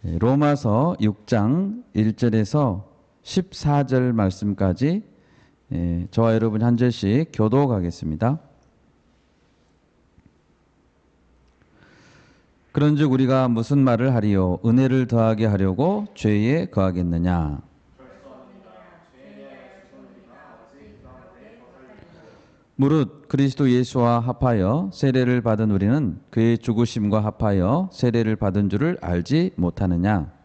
로마서 6장 1절에서 14절 말씀까지 저와 여러분 한 절씩 교독하겠습니다. 그런즉 우리가 무슨 말을 하리요? 은혜를 더하게 하려고 죄에 거하겠느냐? 무릇 그리스도 예수와 합하여 세례를 받은 우리는 그의 죽으심과 합하여 세례를 받은 줄을 알지 못하느냐?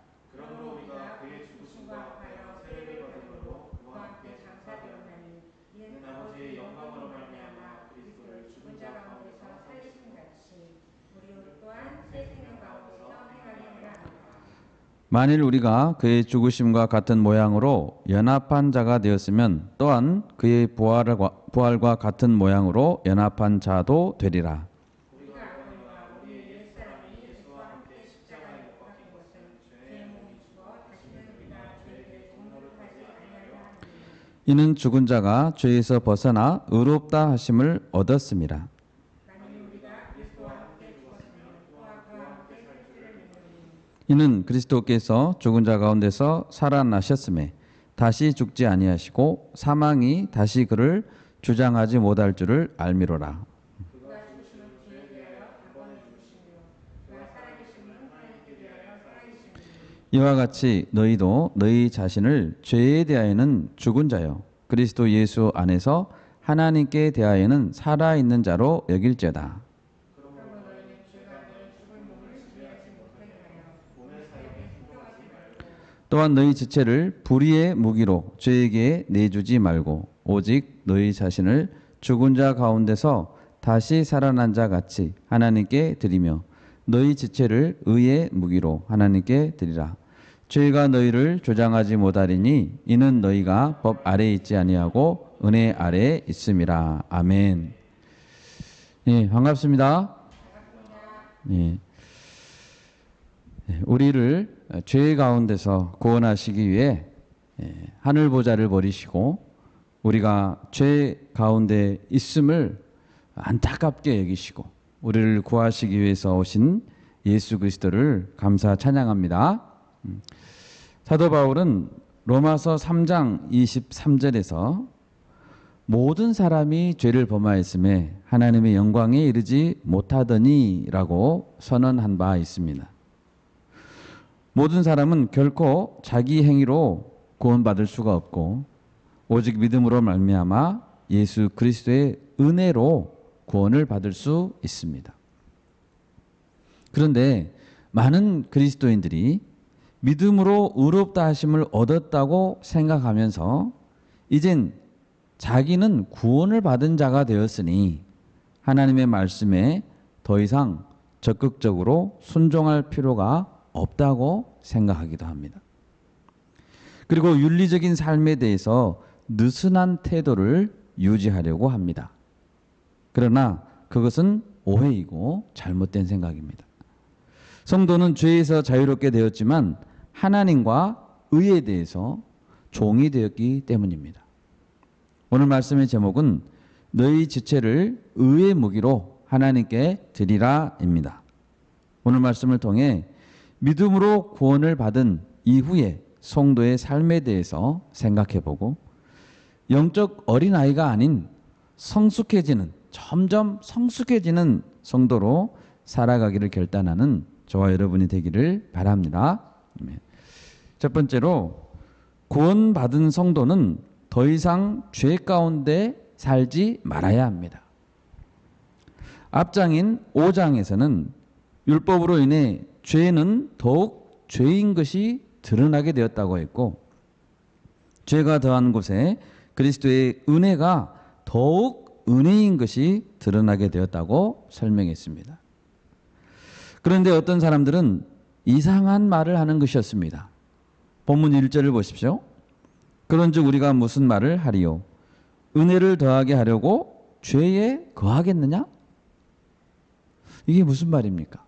만일 우리가 그의 죽으심과 같은 모양으로 연합한 자가 되었으면 또한 그의 부활과 같은 모양으로 연합한 자도 되리라. 이는 죽은 자가 죄에서 벗어나 의롭다 하심을 얻었습니다. 이는 그리스도께서 죽은 자 가운데서 살아나셨음에 다시 죽지 아니하시고 사망이 다시 그를 주장하지 못할 줄을 알미로라. 이와 같이 너희도 너희 자신을 죄에 대하여는 죽은 자요 그리스도 예수 안에서 하나님께 대하여는 살아있는 자로 여길지어다. 또한 너희 지체를 불의의 무기로 죄에게 내주지 말고 오직 너희 자신을 죽은 자 가운데서 다시 살아난 자 같이 하나님께 드리며 너희 지체를 의의 무기로 하나님께 드리라. 죄가 너희를 조장하지 못하리니 이는 너희가 법 아래에 있지 아니하고 은혜 아래에 있음이라. 아멘. 예, 반갑습니다. 예. 우리를 죄 가운데서 구원하시기 위해 하늘 보좌를 버리시고 우리가 죄 가운데 있음을 안타깝게 여기시고 우리를 구하시기 위해서 오신 예수 그리스도를 감사 찬양합니다. 사도 바울은 로마서 3장 23절에서 모든 사람이 죄를 범하였음에 하나님의 영광에 이르지 못하더니 라고 선언한 바 있습니다. 모든 사람은 결코 자기 행위로 구원받을 수가 없고 오직 믿음으로 말미암아 예수 그리스도의 은혜로 구원을 받을 수 있습니다. 그런데 많은 그리스도인들이 믿음으로 의롭다 하심을 얻었다고 생각하면서 이젠 자기는 구원을 받은 자가 되었으니 하나님의 말씀에 더 이상 적극적으로 순종할 필요가 없다고 생각하기도 합니다. 그리고 윤리적인 삶에 대해서 느슨한 태도를 유지하려고 합니다. 그러나 그것은 오해이고 잘못된 생각입니다. 성도는 죄에서 자유롭게 되었지만 하나님과 의에 대해서 종이 되었기 때문입니다. 오늘 말씀의 제목은 너희 지체를 의의 무기로 하나님께 드리라입니다. 오늘 말씀을 통해 믿음으로 구원을 받은 이후에 성도의 삶에 대해서 생각해보고 영적 어린아이가 아닌 점점 성숙해지는 성도로 살아가기를 결단하는 저와 여러분이 되기를 바랍니다. 첫 번째로 구원받은 성도는 더 이상 죄 가운데 살지 말아야 합니다. 앞장인 5장에서는 율법으로 인해 죄는 더욱 죄인 것이 드러나게 되었다고 했고 죄가 더한 곳에 그리스도의 은혜가 더욱 은혜인 것이 드러나게 되었다고 설명했습니다. 그런데 어떤 사람들은 이상한 말을 하는 것이었습니다. 본문 1절을 보십시오. 그런즉 우리가 무슨 말을 하리요? 은혜를 더하게 하려고 죄에 거하겠느냐? 이게 무슨 말입니까?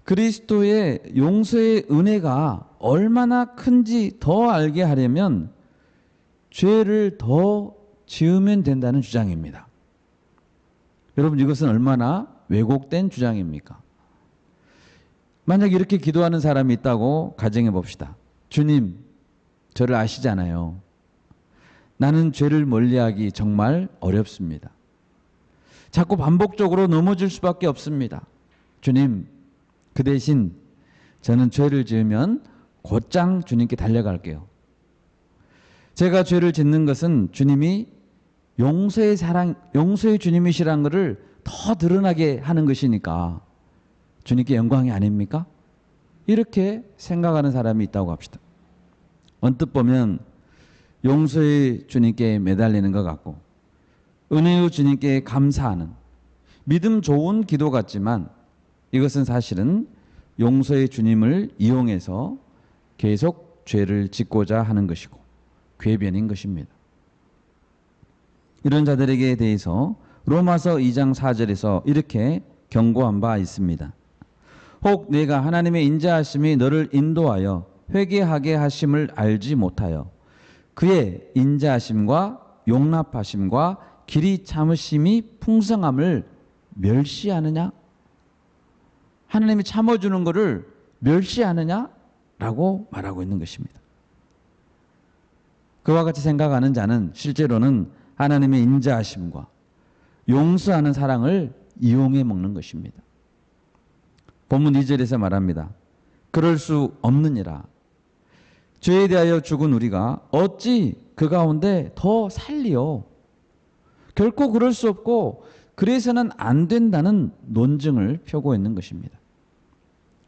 그리스도의 용서의 은혜가 얼마나 큰지 더 알게 하려면 죄를 더 지으면 된다는 주장입니다. 여러분 이것은 얼마나 왜곡된 주장입니까? 만약 이렇게 기도하는 사람이 있다고 가정해 봅시다. 주님, 저를 아시잖아요. 나는 죄를 멀리하기 정말 어렵습니다. 자꾸 반복적으로 넘어질 수밖에 없습니다. 주님, 그 대신 저는 죄를 지으면 곧장 주님께 달려갈게요. 제가 죄를 짓는 것은 주님이 용서의 사랑, 용서의 주님이시라는 것을 더 드러나게 하는 것이니까 주님께 영광이 아닙니까? 이렇게 생각하는 사람이 있다고 합시다. 언뜻 보면 용서의 주님께 매달리는 것 같고 은혜의 주님께 감사하는 믿음 좋은 기도 같지만 이것은 사실은 용서의 주님을 이용해서 계속 죄를 짓고자 하는 것이고 궤변인 것입니다. 이런 자들에게 대해서 로마서 2장 4절에서 이렇게 경고한 바 있습니다. 혹 내가 하나님의 인자하심이 너를 인도하여 회개하게 하심을 알지 못하여 그의 인자하심과 용납하심과 길이 참으심이 풍성함을 멸시하느냐? 하나님이 참아주는 것을 멸시하느냐? 라고 말하고 있는 것입니다. 그와 같이 생각하는 자는 실제로는 하나님의 인자하심과 용서하는 사랑을 이용해 먹는 것입니다. 본문 2절에서 말합니다. 그럴 수 없느니라. 죄에 대하여 죽은 우리가 어찌 그 가운데 더 살리요? 결코 그럴 수 없고 그래서는 안 된다는 논증을 펴고 있는 것입니다.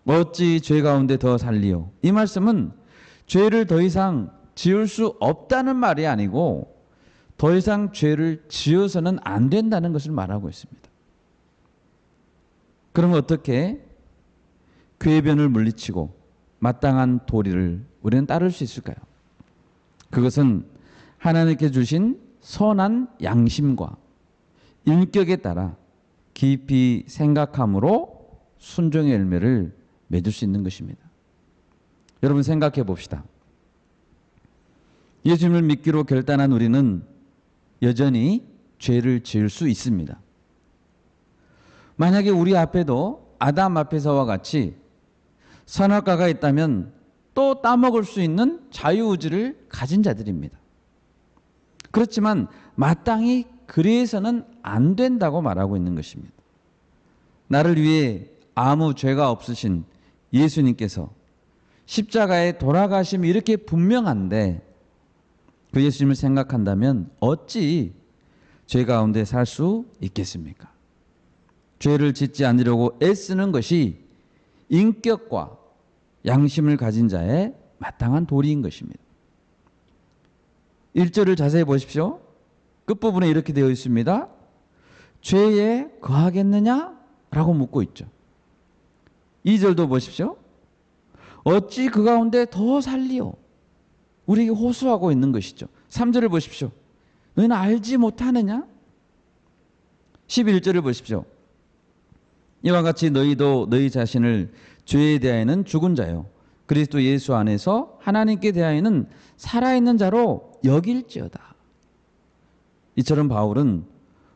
어찌 죄 가운데 더 살리요? 이 말씀은 죄를 더 이상 지을 수 없다는 말이 아니고 더 이상 죄를 지어서는 안 된다는 것을 말하고 있습니다. 그러면 어떻게 궤변을 물리치고 마땅한 도리를 우리는 따를 수 있을까요? 그것은 하나님께 주신 선한 양심과 인격에 따라 깊이 생각함으로 순종의 열매를 맺을 수 있는 것입니다. 여러분 생각해 봅시다. 예수님을 믿기로 결단한 우리는 여전히 죄를 지을 수 있습니다. 만약에 우리 앞에도 아담 앞에서와 같이 선악과가 있다면 또 따먹을 수 있는 자유의지를 가진 자들입니다. 그렇지만 마땅히 그래서는 안 된다고 말하고 있는 것입니다. 나를 위해 아무 죄가 없으신 예수님께서 십자가에 돌아가심이 이렇게 분명한데 그 예수님을 생각한다면 어찌 죄 가운데 살 수 있겠습니까? 죄를 짓지 않으려고 애쓰는 것이 인격과 양심을 가진 자의 마땅한 도리인 것입니다. 1절을 자세히 보십시오. 끝부분에 이렇게 되어 있습니다. 죄에 거하겠느냐? 라고 묻고 있죠. 2절도 보십시오. 어찌 그 가운데 더 살리오? 우리에게 호소하고 있는 것이죠. 3절을 보십시오. 너희는 알지 못하느냐? 11절을 보십시오. 이와 같이 너희도 너희 자신을 죄에 대하여는 죽은 자요 그리스도 예수 안에서 하나님께 대하여는 살아있는 자로 여길지어다. 이처럼 바울은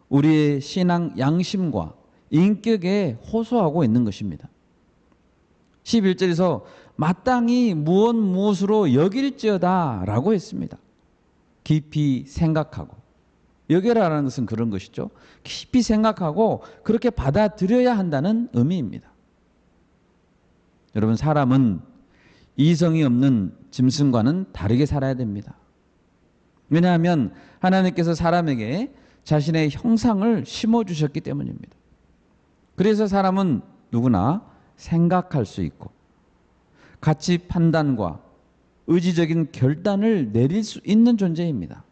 우리의 신앙 양심과 인격에 호소하고 있는 것입니다. 11절에서 마땅히 무엇으로 여길지어다 라고 했습니다. 깊이 생각하고 여겨라라는 것은 그런 것이죠. 깊이 생각하고 그렇게 받아들여야 한다는 의미입니다. 여러분 사람은 이성이 없는 짐승과는 다르게 살아야 됩니다. 왜냐하면 하나님께서 사람에게 자신의 형상을 심어주셨기 때문입니다. 그래서 사람은 누구나 생각할 수 있고 가치 판단과 의지적인 결단을 내릴 수 있는 존재입니다.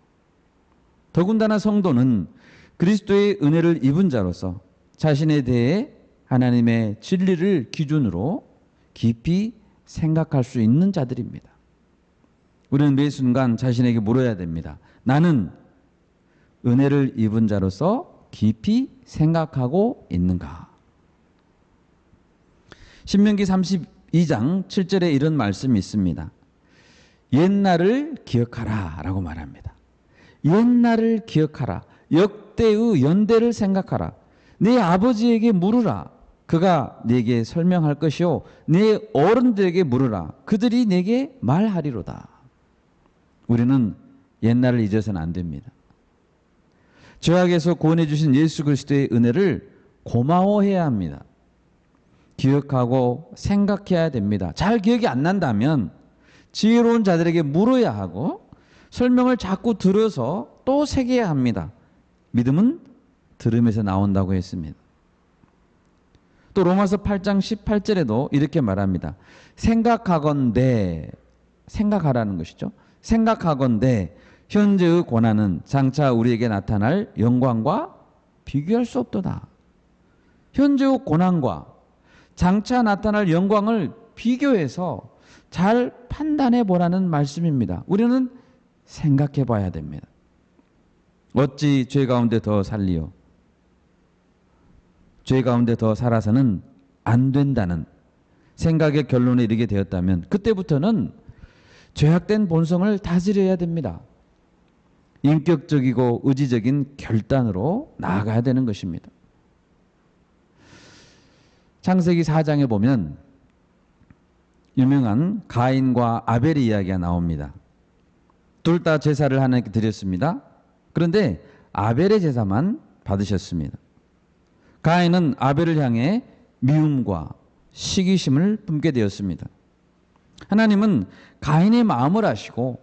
더군다나 성도는 그리스도의 은혜를 입은 자로서 자신에 대해 하나님의 진리를 기준으로 깊이 생각할 수 있는 자들입니다. 우리는 매 순간 자신에게 물어야 됩니다. 나는 은혜를 입은 자로서 깊이 생각하고 있는가? 신명기 32장 7절에 이런 말씀이 있습니다. 옛날을 기억하라 라고 말합니다. 옛날을 기억하라. 역대의 연대를 생각하라. 네 아버지에게 물으라. 그가 네게 설명할 것이요 네 어른들에게 물으라. 그들이 네게 말하리로다. 우리는 옛날을 잊어서는 안 됩니다. 죄악에서 구원해 주신 예수 그리스도의 은혜를 고마워해야 합니다. 기억하고 생각해야 됩니다. 잘 기억이 안 난다면 지혜로운 자들에게 물어야 하고 설명을 자꾸 들어서 또 새겨야 합니다. 믿음은 들음에서 나온다고 했습니다. 또 로마서 8장 18절에도 이렇게 말합니다. 생각하건대, 생각하라는 것이죠. 생각하건대 현재의 고난은 장차 우리에게 나타날 영광과 비교할 수 없도다. 현재의 고난과 장차 나타날 영광을 비교해서 잘 판단해 보라는 말씀입니다. 우리는 생각해 봐야 됩니다. 어찌 죄 가운데 더 살리요? 죄 가운데 더 살아서는 안 된다는 생각의 결론에 이르게 되었다면 그때부터는 죄악된 본성을 다스려야 됩니다. 인격적이고 의지적인 결단으로 나아가야 되는 것입니다. 창세기 4장에 보면 유명한 가인과 아벨의 이야기가 나옵니다. 둘 다 제사를 하나님께 드렸습니다. 그런데 아벨의 제사만 받으셨습니다. 가인은 아벨을 향해 미움과 시기심을 품게 되었습니다. 하나님은 가인의 마음을 아시고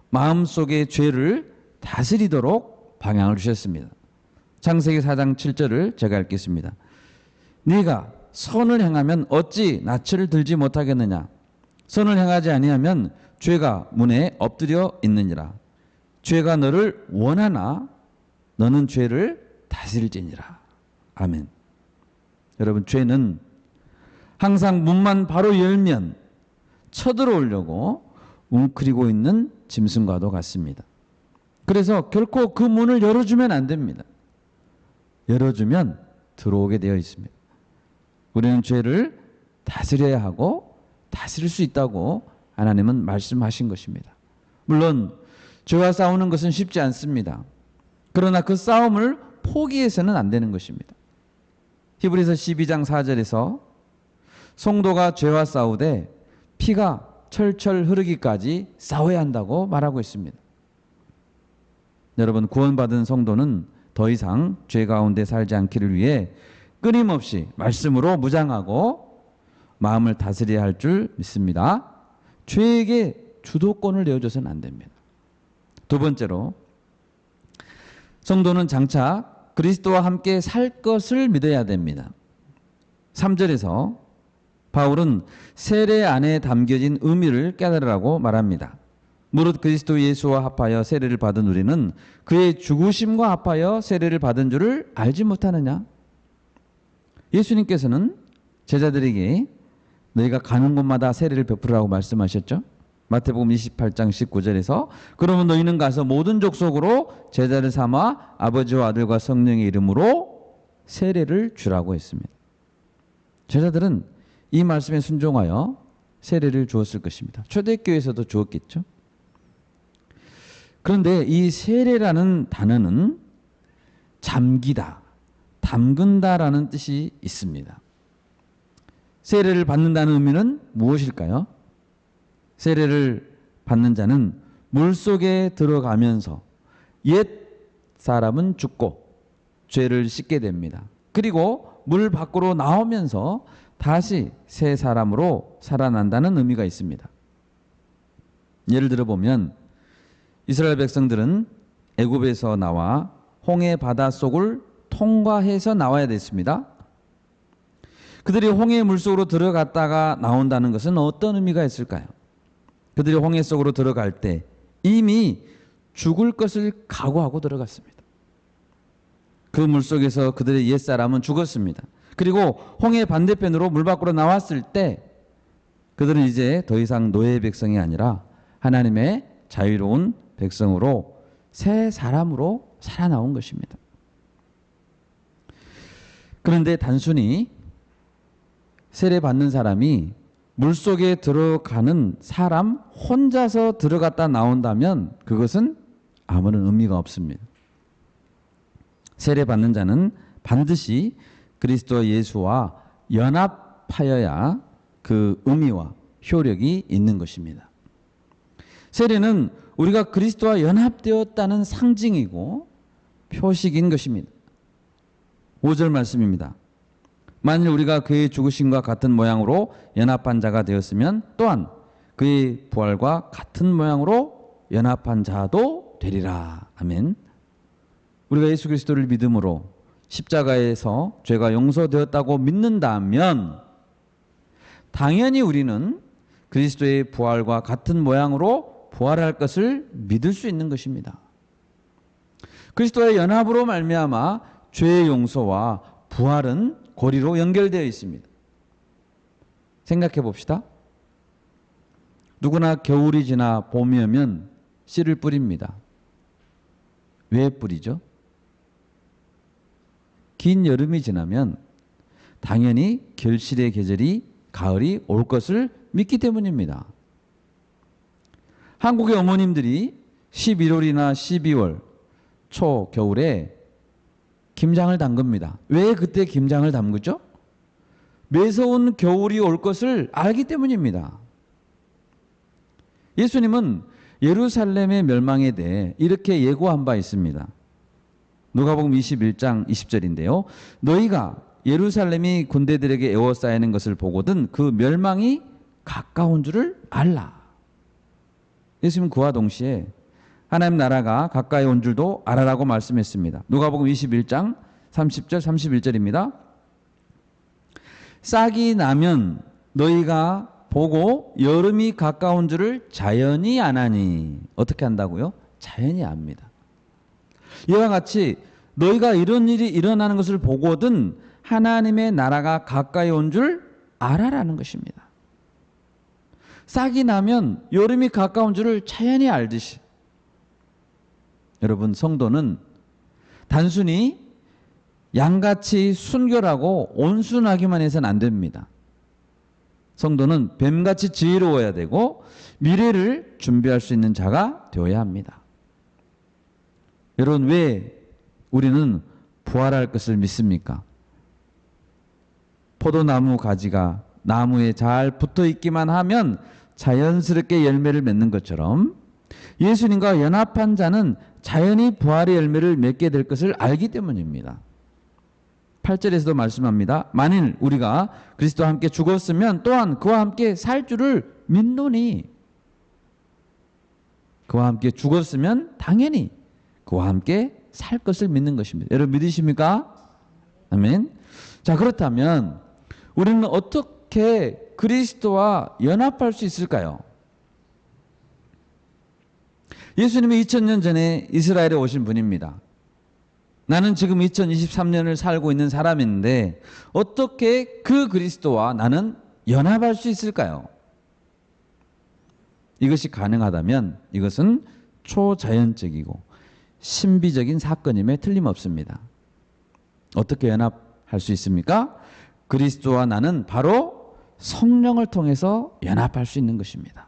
마음속의 죄를 다스리도록 방향을 주셨습니다. 창세기 4장 7절을 제가 읽겠습니다. 네가 선을 행하면 어찌 낯을 들지 못하겠느냐? 선을 행하지 아니하면 죄가 문에 엎드려 있느니라. 죄가 너를 원하나 너는 죄를 다스릴지니라. 아멘. 여러분, 죄는 항상 문만 바로 열면 쳐들어오려고 웅크리고 있는 짐승과도 같습니다. 그래서 결코 그 문을 열어주면 안 됩니다. 열어주면 들어오게 되어 있습니다. 우리는 죄를 다스려야 하고 다스릴 수 있다고 하나님은 말씀하신 것입니다. 물론 죄와 싸우는 것은 쉽지 않습니다. 그러나 그 싸움을 포기해서는 안 되는 것입니다. 히브리서 12장 4절에서 성도가 죄와 싸우되 피가 철철 흐르기까지 싸워야 한다고 말하고 있습니다. 여러분, 구원받은 성도는 더 이상 죄 가운데 살지 않기를 위해 끊임없이 말씀으로 무장하고 마음을 다스려야 할 줄 믿습니다. 죄에게 주도권을 내어줘서는 안 됩니다. 두 번째로, 성도는 장차 그리스도와 함께 살 것을 믿어야 됩니다. 3절에서 바울은 세례 안에 담겨진 의미를 깨달으라고 말합니다. 무릇 그리스도 예수와 합하여 세례를 받은 우리는 그의 죽으심과 합하여 세례를 받은 줄을 알지 못하느냐? 예수님께서는 제자들에게 너희가 가는 곳마다 세례를 베풀으라고 말씀하셨죠. 마태복음 28장 19절에서 그러면 너희는 가서 모든 족속으로 제자를 삼아 아버지와 아들과 성령의 이름으로 세례를 주라고 했습니다. 제자들은 이 말씀에 순종하여 세례를 주었을 것입니다. 초대교회에서도 주었겠죠. 그런데 이 세례라는 단어는 잠기다, 담근다라는 뜻이 있습니다. 세례를 받는다는 의미는 무엇일까요? 세례를 받는 자는 물속에 들어가면서 옛 사람은 죽고 죄를 씻게 됩니다. 그리고 물 밖으로 나오면서 다시 새 사람으로 살아난다는 의미가 있습니다. 예를 들어 보면 이스라엘 백성들은 애굽에서 나와 홍해 바닷속을 통과해서 나와야 됐습니다. 그들이 홍해 물속으로 들어갔다가 나온다는 것은 어떤 의미가 있을까요? 그들이 홍해 속으로 들어갈 때 이미 죽을 것을 각오하고 들어갔습니다. 그 물속에서 그들의 옛사람은 죽었습니다. 그리고 홍해 반대편으로 물 밖으로 나왔을 때 그들은 이제 더 이상 노예의 백성이 아니라 하나님의 자유로운 백성으로 새 사람으로 살아나온 것입니다. 그런데 단순히 세례받는 사람이 물속에 들어가는 사람 혼자서 들어갔다 나온다면 그것은 아무런 의미가 없습니다. 세례받는 자는 반드시 그리스도 예수와 연합하여야 그 의미와 효력이 있는 것입니다. 세례는 우리가 그리스도와 연합되었다는 상징이고 표식인 것입니다. 5절 말씀입니다. 만일 우리가 그의 죽으심과 같은 모양으로 연합한 자가 되었으면 또한 그의 부활과 같은 모양으로 연합한 자도 되리라. 아멘. 우리가 예수 그리스도를 믿음으로 십자가에서 죄가 용서되었다고 믿는다면 당연히 우리는 그리스도의 부활과 같은 모양으로 부활할 것을 믿을 수 있는 것입니다. 그리스도의 연합으로 말미암아 죄의 용서와 부활은 고리로 연결되어 있습니다. 생각해 봅시다. 누구나 겨울이 지나 봄이 오면 씨를 뿌립니다. 왜 뿌리죠? 긴 여름이 지나면 당연히 결실의 계절이 가을이 올 것을 믿기 때문입니다. 한국의 어머님들이 11월이나 12월 초 겨울에 김장을 담급니다. 왜 그때 김장을 담그죠? 매서운 겨울이 올 것을 알기 때문입니다. 예수님은 예루살렘의 멸망에 대해 이렇게 예고한 바 있습니다. 누가복음 21장 20절인데요. 너희가 예루살렘이 군대들에게 에워싸이는 것을 보거든 그 멸망이 가까운 줄을 알라. 예수님은 그와 동시에 하나님 나라가 가까이 온 줄도 알아라고 말씀했습니다. 누가복음 21장 30절 31절입니다. 싹이 나면 너희가 보고 여름이 가까운 줄을 자연히 아나니. 어떻게 한다고요? 자연히 압니다. 이와 같이 너희가 이런 일이 일어나는 것을 보거든 하나님의 나라가 가까이 온 줄 알아라는 것입니다. 싹이 나면 여름이 가까운 줄을 자연히 알듯이 여러분, 성도는 단순히 양같이 순결하고 온순하기만 해서는 안 됩니다. 성도는 뱀같이 지혜로워야 되고 미래를 준비할 수 있는 자가 되어야 합니다. 여러분, 왜 우리는 부활할 것을 믿습니까? 포도나무 가지가 나무에 잘 붙어 있기만 하면 자연스럽게 열매를 맺는 것처럼 예수님과 연합한 자는 자연히 부활의 열매를 맺게 될 것을 알기 때문입니다. 8절에서도 말씀합니다. 만일 우리가 그리스도와 함께 죽었으면 또한 그와 함께 살 줄을 믿노니. 그와 함께 죽었으면 당연히 그와 함께 살 것을 믿는 것입니다. 여러분 믿으십니까? 아멘. 자, 그렇다면 우리는 어떻게 그리스도와 연합할 수 있을까요? 예수님이 2000년 전에 이스라엘에 오신 분입니다. 나는 지금 2023년을 살고 있는 사람인데 어떻게 그 그리스도와 나는 연합할 수 있을까요? 이것이 가능하다면 이것은 초자연적이고 신비적인 사건임에 틀림없습니다. 어떻게 연합할 수 있습니까? 그리스도와 나는 바로 성령을 통해서 연합할 수 있는 것입니다.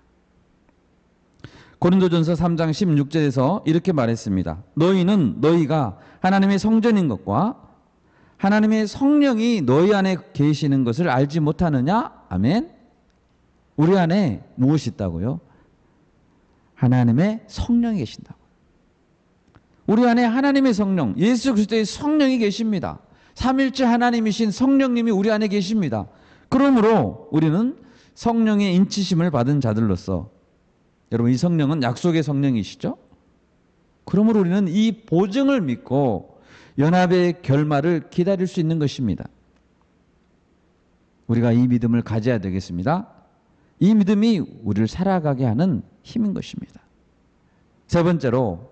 고린도전서 3장 16절에서 이렇게 말했습니다. 너희는 너희가 하나님의 성전인 것과 하나님의 성령이 너희 안에 계시는 것을 알지 못하느냐? 아멘. 우리 안에 무엇이 있다고요? 하나님의 성령이 계신다고. 우리 안에 하나님의 성령, 예수 그리스도의 성령이 계십니다. 삼일째 하나님이신 성령님이 우리 안에 계십니다. 그러므로 우리는 성령의 인치심을 받은 자들로서, 여러분 이 성령은 약속의 성령이시죠? 그러므로 우리는 이 보증을 믿고 연합의 결말을 기다릴 수 있는 것입니다. 우리가 이 믿음을 가져야 되겠습니다. 이 믿음이 우리를 살아가게 하는 힘인 것입니다. 세 번째로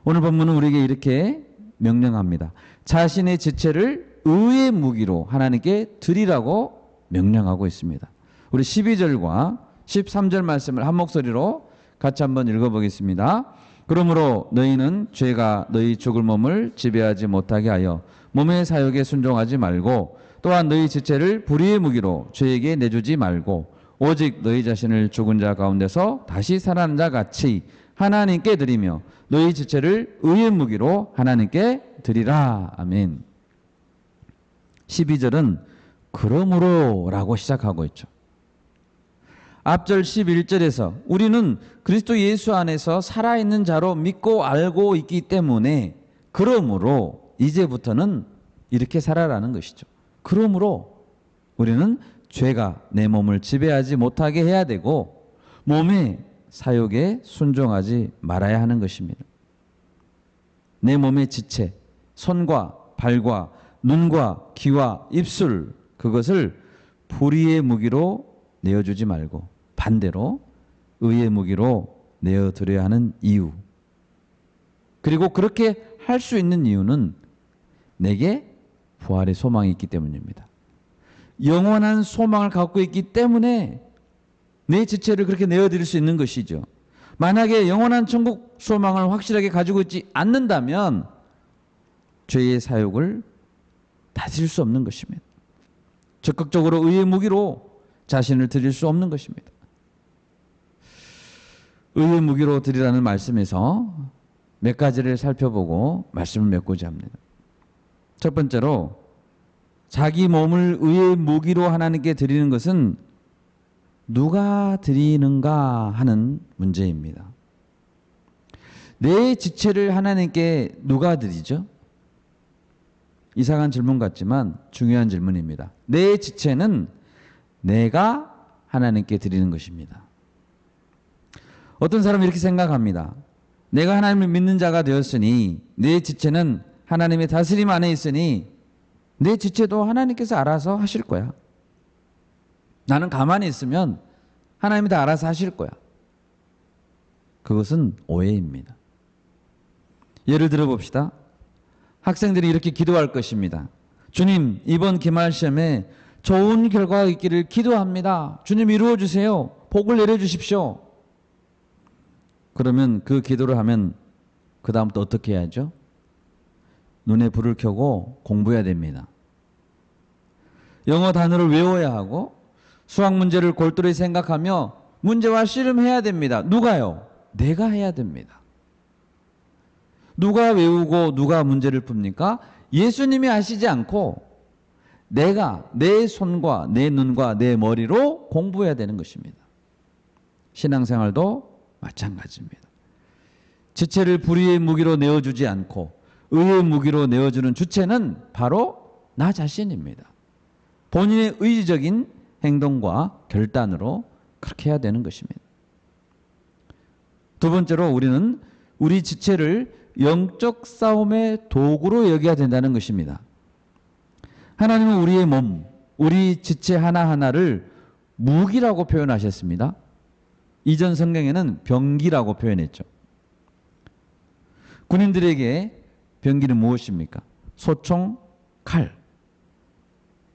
오늘 본문은 우리에게 이렇게 명령합니다. 자신의 지체를 의의 무기로 하나님께 드리라고 명령하고 있습니다. 우리 12절과 13절 말씀을 한 목소리로 같이 한번 읽어보겠습니다. 그러므로 너희는 죄가 너희 죽을 몸을 지배하지 못하게 하여 몸의 사욕에 순종하지 말고 또한 너희 지체를 불의의 무기로 죄에게 내주지 말고 오직 너희 자신을 죽은 자 가운데서 다시 살아난 자 같이 하나님께 드리며 너희 지체를 의의 무기로 하나님께 드리라. 아멘. 12절은 그러므로 라고 시작하고 있죠. 앞절 11절에서 우리는 그리스도 예수 안에서 살아있는 자로 믿고 알고 있기 때문에 그러므로 이제부터는 이렇게 살아라는 것이죠. 그러므로 우리는 죄가 내 몸을 지배하지 못하게 해야 되고 몸의 사욕에 순종하지 말아야 하는 것입니다. 내 몸의 지체, 손과 발과 눈과 귀와 입술, 그것을 불의의 무기로 내어주지 말고 반대로 의의 무기로 내어드려야 하는 이유, 그리고 그렇게 할 수 있는 이유는 내게 부활의 소망이 있기 때문입니다. 영원한 소망을 갖고 있기 때문에 내 지체를 그렇게 내어드릴 수 있는 것이죠. 만약에 영원한 천국 소망을 확실하게 가지고 있지 않는다면 죄의 사욕을 다스릴 수 없는 것입니다. 적극적으로 의의 무기로 자신을 드릴 수 없는 것입니다. 의의 무기로 드리라는 말씀에서 몇 가지를 살펴보고 말씀을 맺고자 합니다. 첫 번째로 자기 몸을 의의 무기로 하나님께 드리는 것은 누가 드리는가 하는 문제입니다. 내 지체를 하나님께 누가 드리죠? 이상한 질문 같지만 중요한 질문입니다. 내 지체는 내가 하나님께 드리는 것입니다. 어떤 사람은 이렇게 생각합니다. 내가 하나님을 믿는 자가 되었으니 내 지체는 하나님의 다스림 안에 있으니 내 지체도 하나님께서 알아서 하실 거야. 나는 가만히 있으면 하나님이 다 알아서 하실 거야. 그것은 오해입니다. 예를 들어 봅시다. 학생들이 이렇게 기도할 것입니다. 주님, 이번 기말 시험에 좋은 결과가 있기를 기도합니다. 주님 이루어 주세요. 복을 내려 주십시오. 그러면 그 기도를 하면 그 다음부터 어떻게 해야죠? 눈에 불을 켜고 공부해야 됩니다. 영어 단어를 외워야 하고 수학 문제를 골똘히 생각하며 문제와 씨름해야 됩니다. 누가요? 내가 해야 됩니다. 누가 외우고 누가 문제를 풉니까? 예수님이 하시지 않고 내가 내 손과 내 눈과 내 머리로 공부해야 되는 것입니다. 신앙생활도 마찬가지입니다. 지체를 불의의 무기로 내어주지 않고 의의 무기로 내어주는 주체는 바로 나 자신입니다. 본인의 의지적인 행동과 결단으로 그렇게 해야 되는 것입니다. 두 번째로 우리는 우리 지체를 영적 싸움의 도구로 여겨야 된다는 것입니다. 하나님은 우리의 몸, 우리 지체 하나하나를 무기라고 표현하셨습니다. 이전 성경에는 병기라고 표현했죠. 군인들에게 병기는 무엇입니까? 소총, 칼.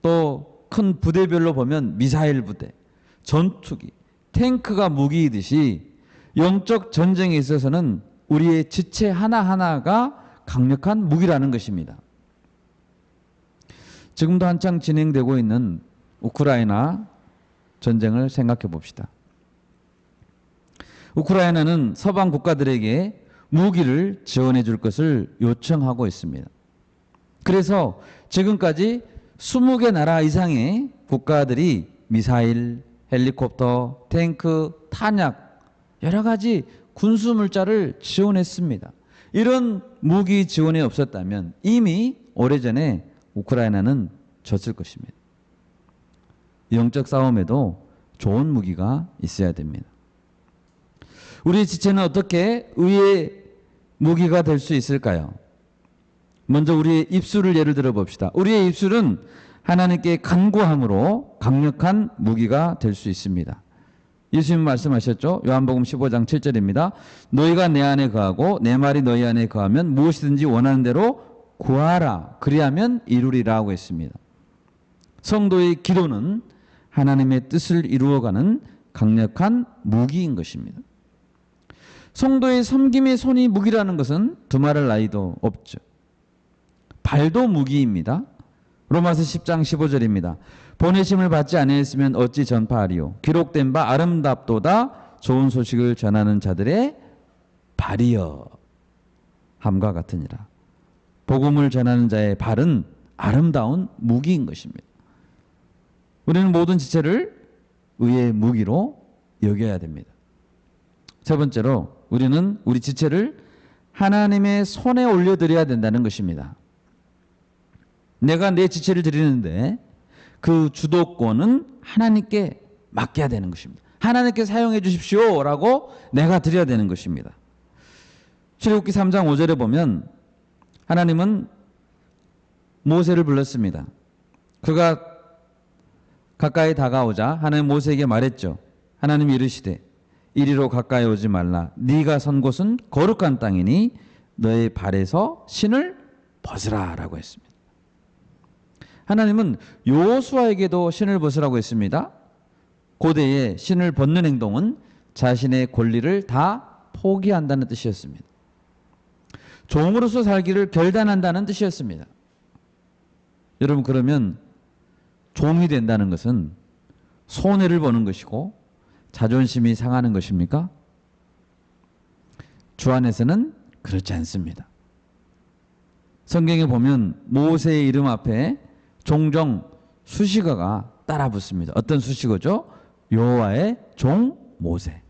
또 큰 부대별로 보면 미사일 부대, 전투기, 탱크가 무기이듯이 영적 전쟁에 있어서는 우리의 지체 하나하나가 강력한 무기라는 것입니다. 지금도 한창 진행되고 있는 우크라이나 전쟁을 생각해 봅시다. 우크라이나는 서방 국가들에게 무기를 지원해 줄 것을 요청하고 있습니다. 그래서 지금까지 20개 나라 이상의 국가들이 미사일, 헬리콥터, 탱크, 탄약, 여러 가지 군수물자를 지원했습니다. 이런 무기 지원이 없었다면 이미 오래전에 우크라이나는 졌을 것입니다. 영적 싸움에도 좋은 무기가 있어야 됩니다. 우리 지체는 어떻게 의의 무기가 될 수 있을까요? 먼저 우리의 입술을 예를 들어 봅시다. 우리의 입술은 하나님께 간구함으로 강력한 무기가 될 수 있습니다. 예수님 말씀하셨죠? 요한복음 15장 7절입니다. 너희가 내 안에 거하고 내 말이 너희 안에 거하면 무엇이든지 원하는 대로 구하라. 그리하면 이루리라고 했습니다. 성도의 기도는 하나님의 뜻을 이루어가는 강력한 무기인 것입니다. 성도의 섬김의 손이 무기라는 것은 두말할 나위도 없죠. 발도 무기입니다. 로마서 10장 15절입니다. 보내심을 받지 아니했으면 어찌 전파하리요. 기록된 바 아름답도다 좋은 소식을 전하는 자들의 발이여 함과 같으니라. 복음을 전하는 자의 발은 아름다운 무기인 것입니다. 우리는 모든 지체를 의의 무기로 여겨야 됩니다. 세 번째로 우리는 우리 지체를 하나님의 손에 올려드려야 된다는 것입니다. 내가 내 지체를 드리는데 그 주도권은 하나님께 맡겨야 되는 것입니다. 하나님께 사용해 주십시오 라고 내가 드려야 되는 것입니다. 출애굽기 3장 5절에 보면 하나님은 모세를 불렀습니다. 그가 가까이 다가오자 하나님 모세에게 말했죠. 하나님이 이르시되 이리로 가까이 오지 말라. 네가 선 곳은 거룩한 땅이니 너의 발에서 신을 벗으라 라고 했습니다. 하나님은 여호수아에게도 신을 벗으라고 했습니다. 고대에 신을 벗는 행동은 자신의 권리를 다 포기한다는 뜻이었습니다. 종으로서 살기를 결단한다는 뜻이었습니다. 여러분, 그러면 종이 된다는 것은 손해를 보는 것이고 자존심이 상하는 것입니까? 주 안에서는 그렇지 않습니다. 성경에 보면 모세의 이름 앞에 종종 수식어가 따라 붙습니다. 어떤 수식어죠? 여호와의 종 모세.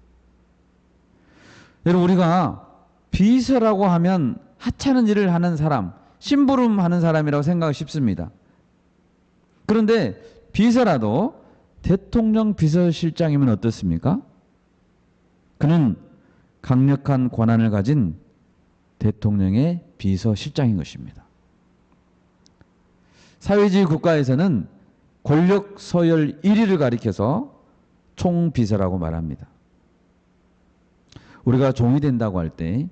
여러분, 우리가 비서라고 하면 하찮은 일을 하는 사람, 심부름하는 사람이라고 생각하기 쉽습니다. 그런데 비서라도 대통령 비서실장이면 어떻습니까? 그는 강력한 권한을 가진 대통령의 비서실장인 것입니다. 사회주의 국가에서는 권력 서열 1위를 가리켜서 총비서라고 말합니다. 우리가 종이 된다고 할 때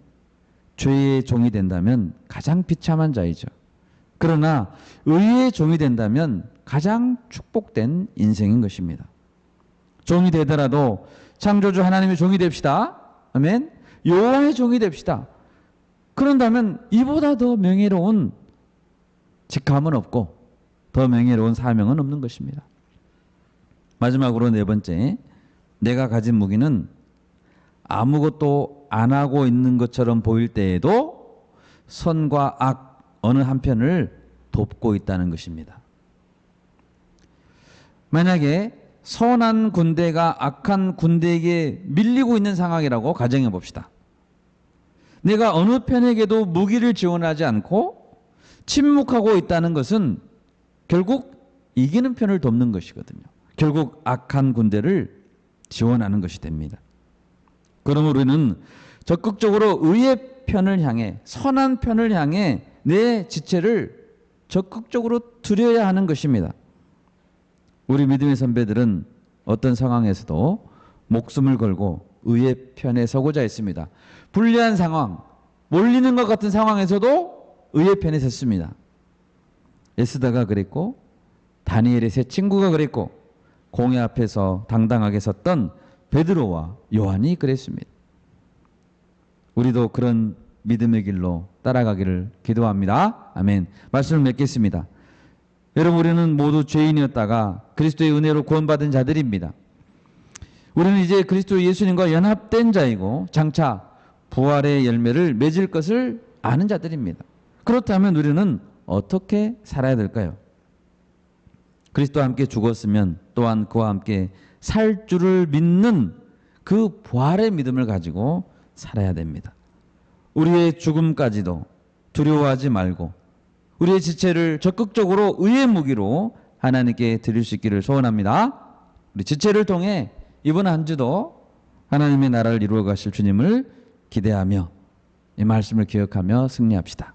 죄의 종이 된다면 가장 비참한 자이죠. 그러나 의의 종이 된다면 가장 축복된 인생인 것입니다. 종이 되더라도 창조주 하나님의 종이 됩시다. 아멘. 여호와의 종이 됩시다. 그런다면 이보다 더 명예로운 직함은 없고 더 명예로운 사명은 없는 것입니다. 마지막으로 네 번째, 내가 가진 무기는 아무것도 안 하고 있는 것처럼 보일 때에도 선과 악 어느 한편을 돕고 있다는 것입니다. 만약에 선한 군대가 악한 군대에게 밀리고 있는 상황이라고 가정해 봅시다. 내가 어느 편에게도 무기를 지원하지 않고 침묵하고 있다는 것은 결국 이기는 편을 돕는 것이거든요. 결국 악한 군대를 지원하는 것이 됩니다. 그러므로 우리는 적극적으로 의의 편을 향해, 선한 편을 향해 내 지체를 적극적으로 드려야 하는 것입니다. 우리 믿음의 선배들은 어떤 상황에서도 목숨을 걸고 의의 편에 서고자 했습니다. 불리한 상황, 몰리는 것 같은 상황에서도 의의 편에 섰습니다. 에스더가 그랬고, 다니엘의 세 친구가 그랬고, 공회 앞에서 당당하게 섰던 베드로와 요한이 그랬습니다. 우리도 그런 믿음의 길로 따라가기를 기도합니다. 아멘. 말씀을 맺겠습니다. 여러분, 우리는 모두 죄인이었다가 그리스도의 은혜로 구원받은 자들입니다. 우리는 이제 그리스도 예수님과 연합된 자이고 장차 부활의 열매를 맺을 것을 아는 자들입니다. 그렇다면 우리는 어떻게 살아야 될까요? 그리스도와 함께 죽었으면 또한 그와 함께 살 줄을 믿는 그 부활의 믿음을 가지고 살아야 됩니다. 우리의 죽음까지도 두려워하지 말고 우리의 지체를 적극적으로 의의 무기로 하나님께 드릴 수 있기를 소원합니다. 우리 지체를 통해 이번 한 주도 하나님의 나라를 이루어 가실 주님을 기대하며 이 말씀을 기억하며 승리합시다.